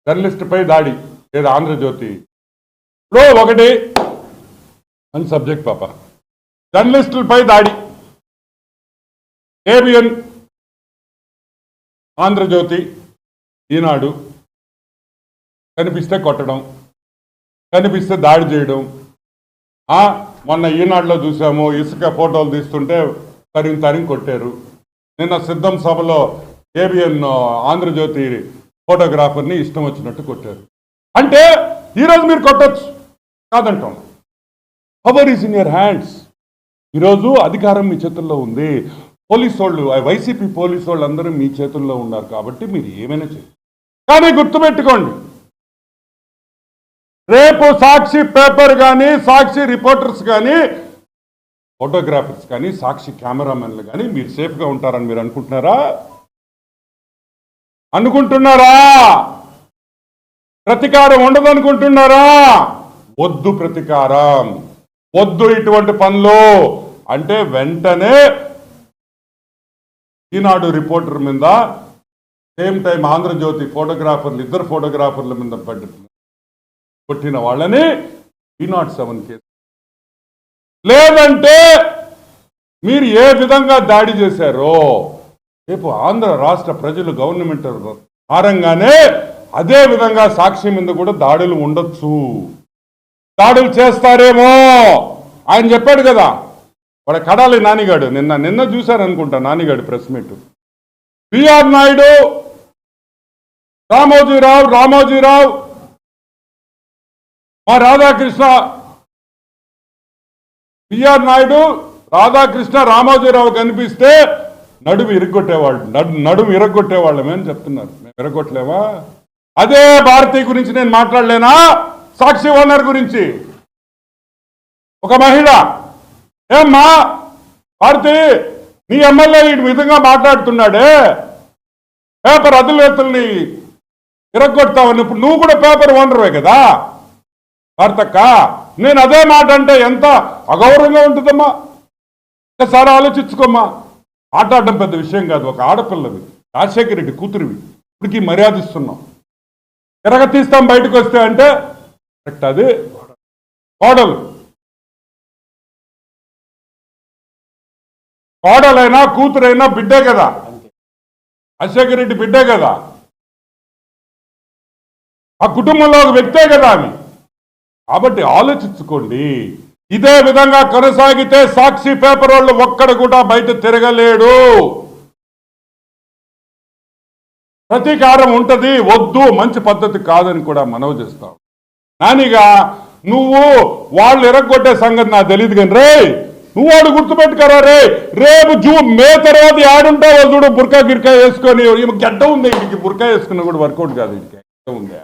జర్నలిస్టుపై దాడి లేదా ఆంధ్రజ్యోతి ఇప్పుడు ఒకటి అని సబ్జెక్ట్ పాప జర్నలిస్టులపై దాడి ఏబిఎన్ ఆంధ్రజ్యోతి ఈనాడు కనిపిస్తే కొట్టడం కనిపిస్తే దాడి చేయడం మొన్న ఈనాడులో చూసాము ఇసుక ఫోటోలు తీస్తుంటే తరిం కొట్టారు నిన్న సిద్ధం సభలో ఏబిఎన్ ఆంధ్రజ్యోతి ఫోటోగ్రాఫర్ని ఇష్టం వచ్చినట్టు కొట్టారు అంటే ఈరోజు మీరు కొట్టచ్చు కాదంటాం power is in your hands ఈరోజు అధికారం మీ చేతుల్లో ఉంది పోలీసు వాళ్ళు వైసీపీ పోలీసు వాళ్ళు అందరూ మీ చేతుల్లో ఉన్నారు కాబట్టి మీరు ఏమైనా చేయండి కానీ గుర్తుపెట్టుకోండి రేపు సాక్షి పేపర్ కానీ సాక్షి రిపోర్టర్స్ కానీ ఫోటోగ్రాఫర్స్ కానీ సాక్షి కెమెరామెన్లు కానీ మీరు సేఫ్గా ఉంటారని మీరు అనుకుంటున్నారా ప్రతీకారం ఉండదనుకుంటున్నారా వద్దు ప్రతీకారం వద్దు ఇటువంటి పనులు అంటే వెంటనే ఈనాడు రిపోర్టర్ మీద సేమ్ టైం ఆంధ్రజ్యోతి ఫోటోగ్రాఫర్లు ఇద్దరు ఫోటోగ్రాఫర్ల మీద కొట్టిన వాళ్ళని 307 కేసు లేదంటే మీరు ఏ విధంగా దాడి చేశారో రేపు ఆంధ్ర రాష్ట్ర ప్రజలు గవర్నమెంట్ భారంగానే అదే విధంగా సాక్షి మీద కూడా దాడులు ఉండొచ్చు దాడులు చేస్తారేమో ఆయన చెప్పాడు కదా వాడు కడాలి నానిగాడు నిన్న చూశారనుకుంటా నానిగాడు ప్రెస్ మీట్ బిఆర్ నాయుడు రామోజీరావు మా రాధాకృష్ణ బిఆర్ నాయుడు రాధాకృష్ణ రామోజీరావు కనిపిస్తే నడుము ఇరగొట్టేవాళ్ళమే అని చెప్తున్నారు మేము ఇరగొట్టలేమా అదే భారతి గురించి నేను మాట్లాడలేనా సాక్షి ఓనర్ గురించి ఒక మహిళ ఏమ్మా భారతి నీ ఎమ్మెల్యే ఈ విధంగా మాట్లాడుతున్నాడే పేపర్ అదులేతుల్ని ఇరగొడతావని ఇప్పుడు నువ్వు కూడా పేపర్ ఓనర్వే కదా భారతక్క నేను అదే మాట అంటే ఎంత అగౌరవంగా ఉంటుందమ్మా ఒకసారి ఆలోచించుకోమ్మా మాట్లాడడం పెద్ద విషయం కాదు ఒక ఆడపిల్లవి రాజశేఖర రెడ్డి కూతురివి ఇప్పటికీ మర్యాదిస్తున్నాం తీస్తాం బయటకు వస్తే అంటే కరెక్ట్ అది కోడలైనా కూతురైనా బిడ్డే కదా రాజశేఖర రెడ్డి బిడ్డే కదా ఆ కుటుంబంలో ఒక వ్యక్తే కదా ఆమె కాబట్టి ఆలోచించుకోండి ఇదే విధంగా కొనసాగితే సాక్షి పేపర్ వాళ్ళు ఒక్కడ కూడా బయట తిరగలేడు ప్రతీకారం ఉంటది వద్దు మంచి పద్ధతి కాదని కూడా మనవి చేస్తాం నానిగా నువ్వు వాళ్ళు ఎరగొట్టే సంగతి నాకు తెలియదు కానీ రే నువ్వు వాడు గుర్తుపెట్టుకోరా రేపు మే తర్వాత ఆడుంటావు చూడు బుర్కా గిర్కా వేసుకొని గడ్డ ఉంది ఇంటికి బుర్కా వేసుకున్నా కూడా వర్కౌట్ కాదు ఇంటికి ఉంది